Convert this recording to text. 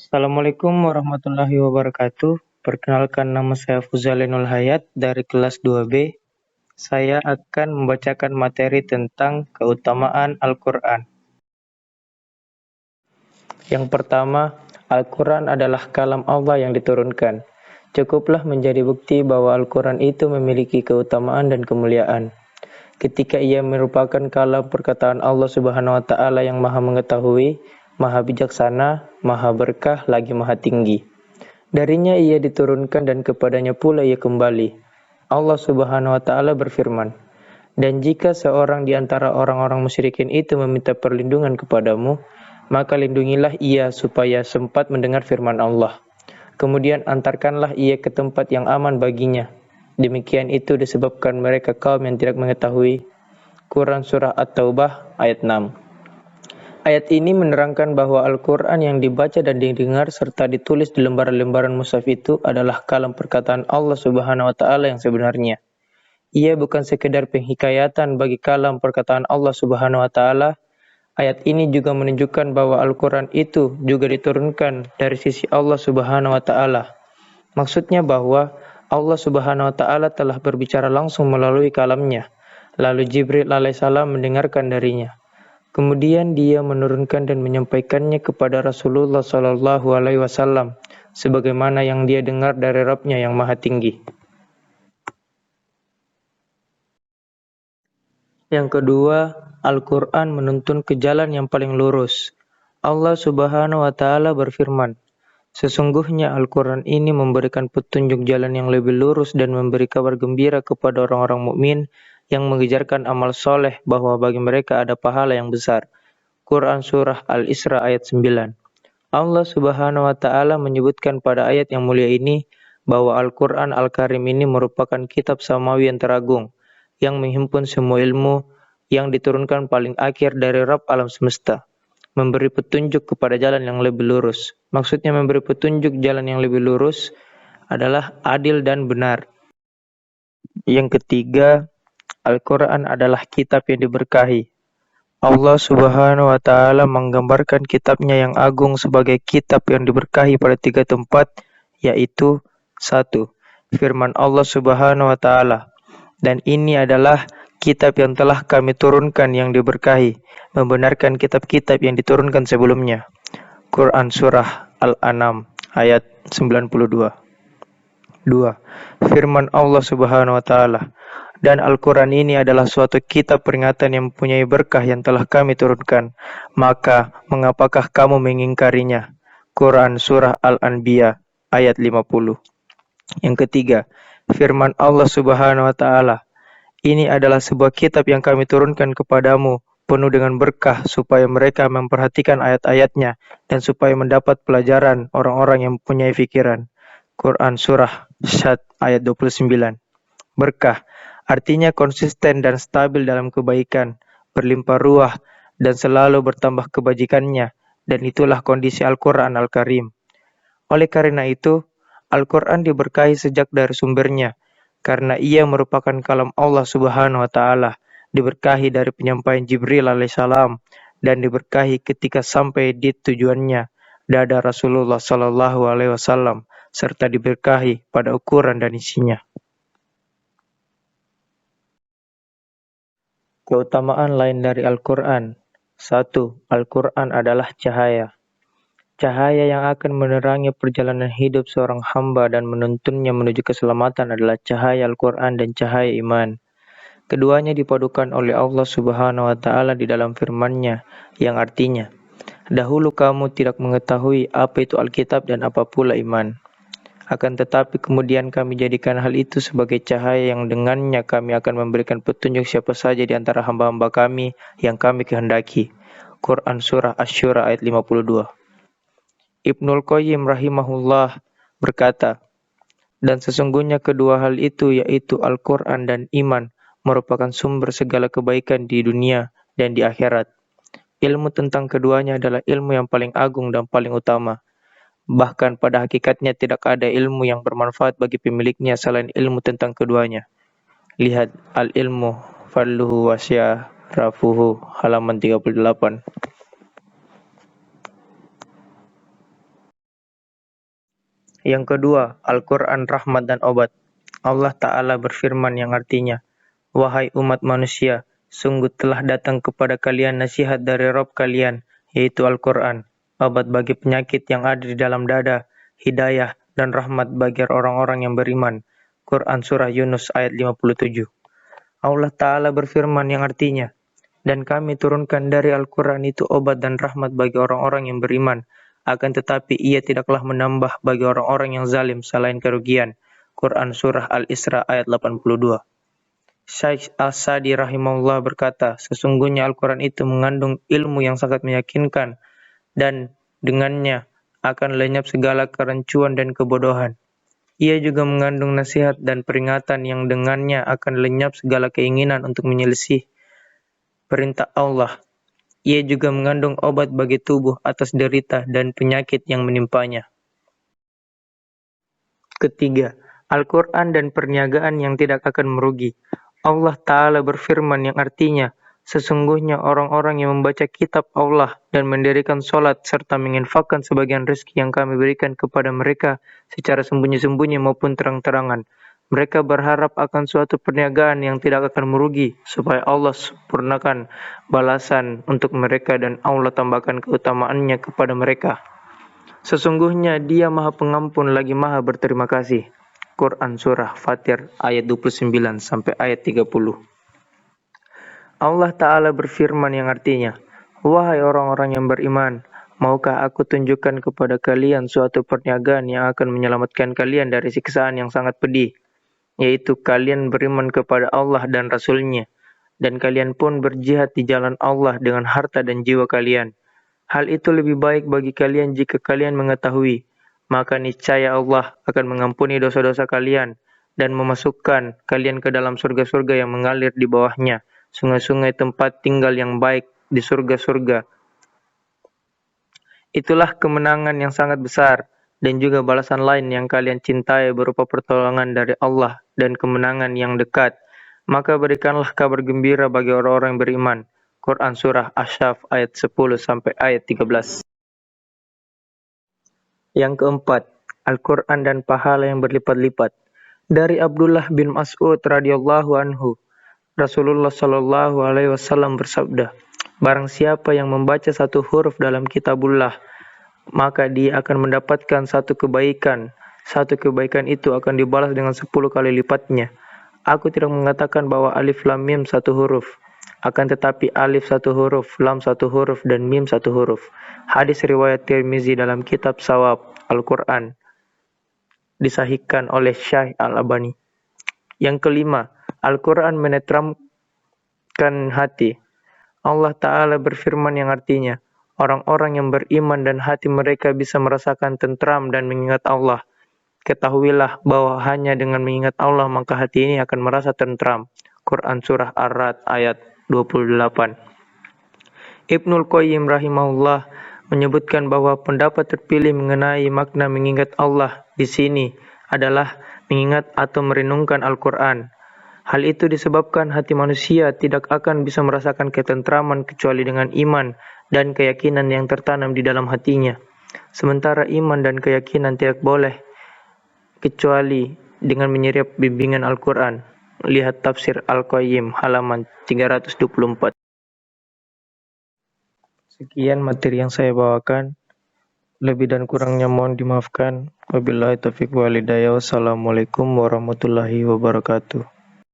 Assalamualaikum warahmatullahi wabarakatuh. Perkenalkan, nama saya Fuzalinul Hayat dari kelas 2B. Saya akan membacakan materi tentang keutamaan Al-Quran. Yang pertama, Al-Quran adalah kalam Allah yang diturunkan. Cukuplah menjadi bukti bahwa Al-Quran itu memiliki keutamaan dan kemuliaan. Ketika ia merupakan kalam perkataan Allah Subhanahu wa Ta'ala yang Maha Mengetahui, Maha Bijaksana, Maha Berkah, lagi Maha Tinggi. Darinya ia diturunkan dan kepadanya pula ia kembali. Allah Subhanahu wa Ta'ala berfirman, "Dan jika seorang di antara orang-orang musyrikin itu meminta perlindungan kepadamu, maka lindungilah ia supaya sempat mendengar firman Allah. Kemudian antarkanlah ia ke tempat yang aman baginya. Demikian itu disebabkan mereka kaum yang tidak mengetahui." Quran Surah At-Taubah ayat 6. Ayat ini menerangkan bahwa Al-Quran yang dibaca dan didengar serta ditulis di lembaran-lembaran mushaf itu adalah kalam perkataan Allah Subhanahu wa Ta'ala yang sebenarnya. Ia bukan sekedar penghikayatan bagi kalam perkataan Allah Subhanahu wa Ta'ala. Ayat ini juga menunjukkan bahwa Al-Quran itu juga diturunkan dari sisi Allah Subhanahu wa Ta'ala. Maksudnya bahwa Allah Subhanahu wa Ta'ala telah berbicara langsung melalui kalamnya. Lalu Jibril alaihissalam mendengarkan darinya. Kemudian dia menurunkan dan menyampaikannya kepada Rasulullah Shallallahu Alaihi Wasallam, sebagaimana yang dia dengar dari Rabb-Nya yang Maha Tinggi. Yang kedua, Al-Quran menuntun ke jalan yang paling lurus. Allah Subhanahu wa Ta'ala berfirman, "Sesungguhnya Al-Quran ini memberikan petunjuk jalan yang lebih lurus dan memberi kabar gembira kepada orang-orang mukmin yang mengejarkan amal soleh bahwa bagi mereka ada pahala yang besar." Quran Surah Al-Isra ayat 9. Allah Subhanahu wa Ta'ala menyebutkan pada ayat yang mulia ini bahwa Al-Quran Al-Karim ini merupakan kitab samawi yang teragung, yang menghimpun semua ilmu yang diturunkan paling akhir dari Rabb alam semesta, memberi petunjuk kepada jalan yang lebih lurus. Maksudnya memberi petunjuk jalan yang lebih lurus adalah adil dan benar. Yang ketiga, Al-Quran adalah kitab yang diberkahi. Allah Subhanahu wa Ta'ala menggambarkan kitabnya yang agung sebagai kitab yang diberkahi pada 3 tempat, yaitu 1. Firman Allah Subhanahu wa Ta'ala, "Dan ini adalah kitab yang telah kami turunkan yang diberkahi, membenarkan kitab-kitab yang diturunkan sebelumnya." Quran Surah Al-An'am ayat 92. 2. Firman Allah Subhanahu wa Ta'ala, "Dan Al-Quran ini adalah suatu kitab peringatan yang mempunyai berkah yang telah kami turunkan. Maka, mengapakah kamu mengingkarinya?" Quran Surah Al-Anbiya ayat 50. Yang ketiga, firman Allah Subhanahu wa Ta'ala, "Ini adalah sebuah kitab yang kami turunkan kepadamu, penuh dengan berkah supaya mereka memperhatikan ayat-ayatnya dan supaya mendapat pelajaran orang-orang yang mempunyai pikiran." Quran Surah Syad ayat 29. Berkah artinya konsisten dan stabil dalam kebaikan, berlimpah ruah, dan selalu bertambah kebajikannya, dan itulah kondisi Al-Quran Al-Karim. Oleh karena itu, Al-Quran diberkahi sejak dari sumbernya, karena ia merupakan kalam Allah Subhanahu wa Ta'ala, diberkahi dari penyampaian Jibril alaihissalam, dan diberkahi ketika sampai di tujuannya, dada Rasulullah Sallallahu Alaihi Wasallam, serta diberkahi pada ukuran dan isinya. Keutamaan lain dari Al-Quran. 1. Al-Quran adalah cahaya. Cahaya yang akan menerangi perjalanan hidup seorang hamba dan menuntunnya menuju keselamatan adalah cahaya Al-Quran dan cahaya iman. Keduanya dipadukan oleh Allah Subhanahu wa Ta'ala di dalam firman-Nya yang artinya, "Dahulu kamu tidak mengetahui apa itu Alkitab dan apa pula iman. Akan tetapi kemudian kami jadikan hal itu sebagai cahaya yang dengannya kami akan memberikan petunjuk siapa saja di antara hamba-hamba kami yang kami kehendaki." Quran Surah Asy-Syura ayat 52. Ibnul Qayyim rahimahullah berkata, "Dan sesungguhnya kedua hal itu, yaitu Al-Quran dan iman, merupakan sumber segala kebaikan di dunia dan di akhirat. Ilmu tentang keduanya adalah ilmu yang paling agung dan paling utama. Bahkan pada hakikatnya tidak ada ilmu yang bermanfaat bagi pemiliknya selain ilmu tentang keduanya." Lihat Al-Ilmu Fadluhu wa Syarafuhu halaman 38. Yang kedua, Al-Quran rahmat dan obat. Allah Ta'ala berfirman yang artinya, "Wahai umat manusia, sungguh telah datang kepada kalian nasihat dari Rabb kalian, yaitu Al-Quran, obat bagi penyakit yang ada di dalam dada, hidayah, dan rahmat bagi orang-orang yang beriman." Quran Surah Yunus ayat 57. Allah Ta'ala berfirman yang artinya, "Dan kami turunkan dari Al-Quran itu obat dan rahmat bagi orang-orang yang beriman, akan tetapi ia tidaklah menambah bagi orang-orang yang zalim selain kerugian." Quran Surah Al-Isra ayat 82. Syekh As-Sadi rahimahullah berkata, sesungguhnya Al-Quran itu mengandung ilmu yang sangat meyakinkan dan dengannya akan lenyap segala kerancuan dan kebodohan. Ia juga mengandung nasihat dan peringatan yang dengannya akan lenyap segala keinginan untuk menyelisih perintah Allah. Ia juga mengandung obat bagi tubuh atas derita dan penyakit yang menimpanya. Ketiga, Al-Quran dan perniagaan yang tidak akan merugi. Allah Ta'ala berfirman yang artinya, sesungguhnya orang-orang yang membaca kitab Allah dan mendirikan sholat serta menginfakkan sebagian rezeki yang kami berikan kepada mereka secara sembunyi-sembunyi maupun terang-terangan. Mereka berharap akan suatu perniagaan yang tidak akan merugi, supaya Allah sempurnakan balasan untuk mereka dan Allah tambahkan keutamaannya kepada mereka. Sesungguhnya Dia Maha Pengampun lagi Maha Berterima kasih. Quran Surah Fatir ayat 29 sampai ayat 30. Allah Ta'ala berfirman yang artinya, "Wahai orang-orang yang beriman, maukah aku tunjukkan kepada kalian suatu perniagaan yang akan menyelamatkan kalian dari siksaan yang sangat pedih, yaitu kalian beriman kepada Allah dan Rasul-Nya, dan kalian pun berjihad di jalan Allah dengan harta dan jiwa kalian. Hal itu lebih baik bagi kalian jika kalian mengetahui, maka niscaya Allah akan mengampuni dosa-dosa kalian dan memasukkan kalian ke dalam surga-surga yang mengalir di bawahnya, sungai-sungai tempat tinggal yang baik di surga-surga. Itulah kemenangan yang sangat besar dan juga balasan lain yang kalian cintai berupa pertolongan dari Allah dan kemenangan yang dekat. Maka berikanlah kabar gembira bagi orang-orang yang beriman." Quran Surah Asy-Syaff ayat 10 sampai ayat 13. Yang keempat, Al-Quran dan pahala yang berlipat-lipat. Dari Abdullah bin Mas'ud radhiyallahu anhu, Rasulullah Shallallahu alaihi wasallam bersabda, "Barang siapa yang membaca satu huruf dalam kitabullah, maka dia akan mendapatkan satu kebaikan. Satu kebaikan itu akan dibalas dengan 10 kali lipatnya. Aku tidak mengatakan bahwa alif lam mim satu huruf, akan tetapi alif satu huruf, lam satu huruf, dan mim satu huruf." Hadis riwayat Tirmizi dalam kitab Shawab Al-Quran, disahihkan oleh Syekh Al-Albani. Yang kelima, Al-Quran menenteramkan hati. Allah Ta'ala berfirman yang artinya, orang-orang yang beriman dan hati mereka bisa merasakan tentram dan mengingat Allah. Ketahuilah bahwa hanya dengan mengingat Allah maka hati ini akan merasa tentram. Quran Surah Ar-Ra'd ayat 28. Ibnul Qayyim rahimahullah menyebutkan bahwa pendapat terpilih mengenai makna mengingat Allah di sini adalah mengingat atau merenungkan Al-Quran. Hal itu disebabkan hati manusia tidak akan bisa merasakan ketentraman kecuali dengan iman dan keyakinan yang tertanam di dalam hatinya. Sementara iman dan keyakinan tidak boleh kecuali dengan menyerap bimbingan Al-Quran. Lihat tafsir Al-Qayyim halaman 324. Sekian materi yang saya bawakan. Lebih dan kurangnya mohon dimaafkan. Wabillahi taufiq wal hidayah. Wassalamualaikum warahmatullahi wabarakatuh.